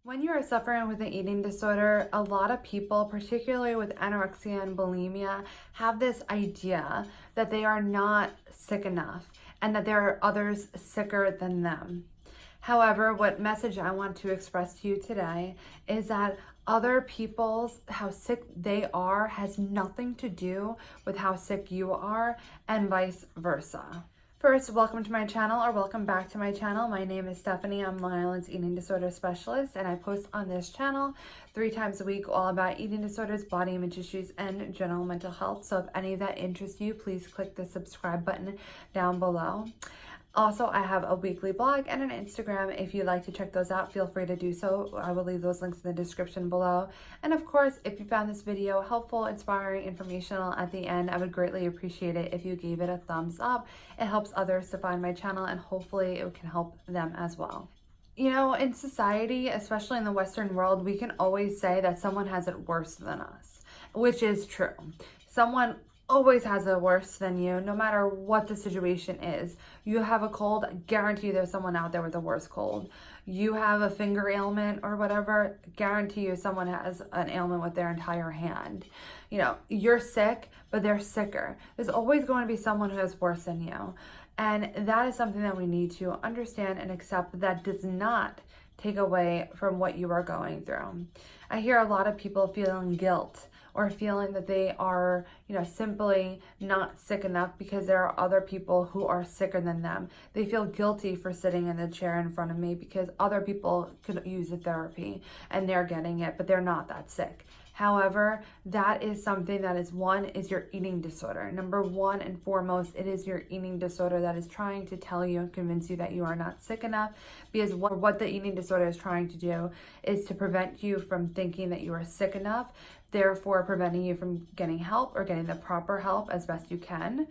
When you are suffering with an eating disorder, a lot of people, particularly with anorexia and bulimia, have this idea that they are not sick enough and that there are others sicker than them. However, what message I want to express to you today is that other people's, how sick they are has nothing to do with how sick you are, and vice versa. First, welcome to my channel, or welcome back to my channel. My name is Stephanie. I'm Long Island's eating disorder specialist, and I post on this channel 3 times a week all about eating disorders, body image issues, and general mental health. So if any of that interests you, please click the subscribe button down below. Also, I have a weekly blog and an Instagram. If you'd like to check those out, feel free to do so. I will leave those links in the description below. And of course, if you found this video helpful, inspiring, informational at the end, I would greatly appreciate it if you gave it a thumbs up. It helps others to find my channel, and hopefully it can help them as well. You know, in society, especially in the Western world, we can always say that someone has it worse than us, which is true. Someone always has it worse than you, no matter what the situation is. You have a cold, I guarantee you there's someone out there with a worse cold. You have a finger ailment or whatever, guarantee you someone has an ailment with their entire hand. You know, you're sick, but they're sicker. There's always going to be someone who is worse than you. And that is something that we need to understand and accept. That does not take away from what you are going through. I hear a lot of people feeling guilt or feeling that they are, simply not sick enough because there are other people who are sicker than them. They feel guilty for sitting in the chair in front of me because other people could use the therapy and they're getting it, but they're not that sick. However, that is something that is your eating disorder. Number one and foremost, it is your eating disorder that is trying to tell you and convince you that you are not sick enough, because what the eating disorder is trying to do is to prevent you from thinking that you are sick enough, therefore preventing you from getting help or getting the proper help as best you can,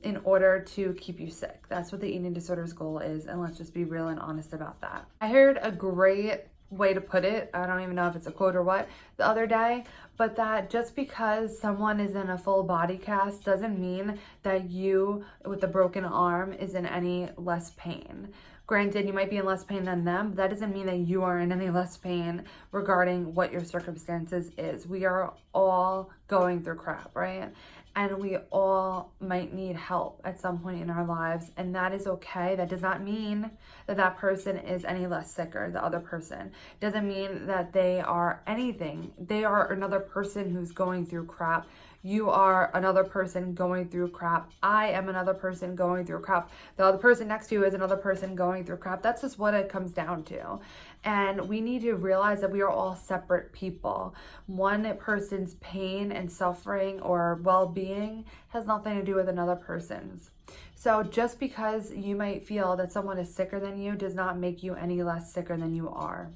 in order to keep you sick. That's what the eating disorder's goal is, and let's just be real and honest about that. I heard a great way to put it, I don't even know if it's a quote or what, the other day, but that just because someone is in a full body cast doesn't mean that you with a broken arm is in any less pain. Granted, you might be in less pain than them, but that doesn't mean that you are in any less pain regarding what your circumstances is. We are all going through crap, right? And we all might need help at some point in our lives, and that is okay. That does not mean that that person is any less sicker, the other person. It doesn't mean that they are anything. They are another person who's going through crap. You are another person going through crap. I am another person going through crap. The other person next to you is another person going through crap. That's just what it comes down to. And we need to realize that we are all separate people. One person's pain and suffering or well-being has nothing to do with another person's. So just because you might feel that someone is sicker than you does not make you any less sicker than you are.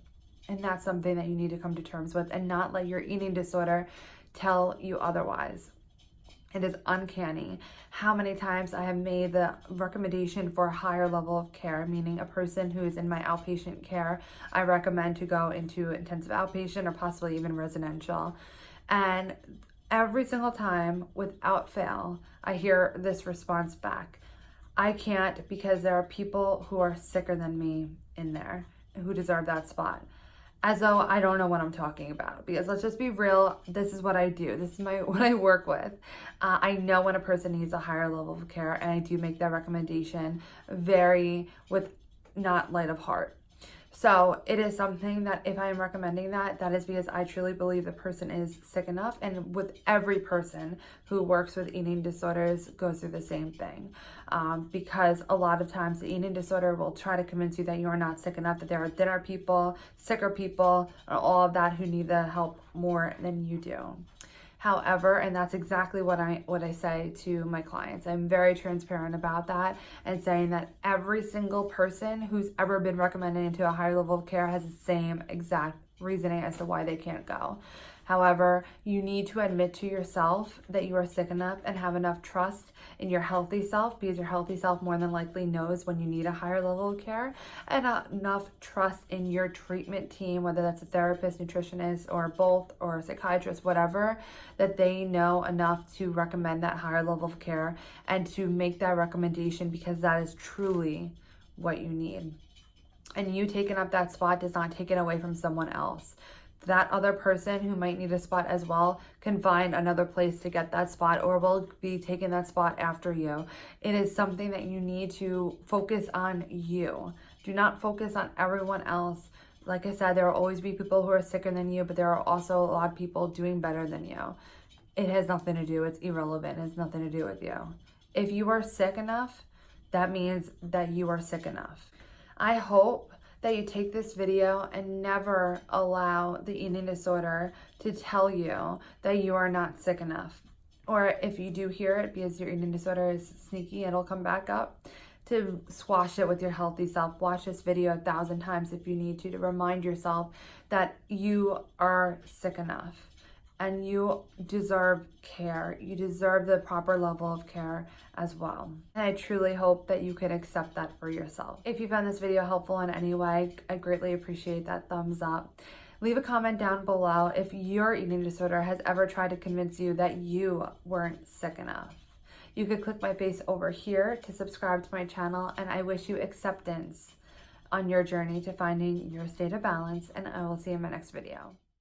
And that's something that you need to come to terms with, and not let your eating disorder tell you otherwise. It is uncanny how many times I have made the recommendation for a higher level of care, meaning a person who is in my outpatient care, I recommend to go into intensive outpatient or possibly even residential. And every single time, without fail, I hear this response back: I can't because there are people who are sicker than me in there who deserve that spot. As though I don't know what I'm talking about, because let's just be real, this is what I do. This is what I work with. I know when a person needs a higher level of care, and I do make that recommendation with not light of heart. So it is something that if I am recommending that is because I truly believe the person is sick enough. And with every person who works with eating disorders goes through the same thing. Because a lot of times the eating disorder will try to convince you that you are not sick enough, that there are thinner people, sicker people, and all of that who need the help more than you do. However, and that's exactly what I say to my clients. I'm very transparent about that, and saying that every single person who's ever been recommended into a higher level of care has the same exact reasoning as to why they can't go. However, you need to admit to yourself that you are sick enough and have enough trust in your healthy self, because your healthy self more than likely knows when you need a higher level of care, and enough trust in your treatment team, whether that's a therapist, nutritionist, or both, or a psychiatrist, whatever, that they know enough to recommend that higher level of care and to make that recommendation, because that is truly what you need. And you taking up that spot does not take it away from someone else. That other person who might need a spot as well can find another place to get that spot, or will be taking that spot after you. It is something that you need to focus on you. Do not focus on everyone else. Like I said, there will always be people who are sicker than you, but there are also a lot of people doing better than you. It has nothing to do, it's irrelevant. It has nothing to do with you. If you are sick enough, that means that you are sick enough. I hope that you take this video and never allow the eating disorder to tell you that you are not sick enough. Or if you do hear it because your eating disorder is sneaky, it'll come back up, to squash it with your healthy self. Watch this video 1,000 times if you need to remind yourself that you are sick enough. And you deserve care. You deserve the proper level of care as well. And I truly hope that you can accept that for yourself. If you found this video helpful in any way, I greatly appreciate that thumbs up. Leave a comment down below if your eating disorder has ever tried to convince you that you weren't sick enough. You could click my face over here to subscribe to my channel, and I wish you acceptance on your journey to finding your state of balance, and I will see you in my next video.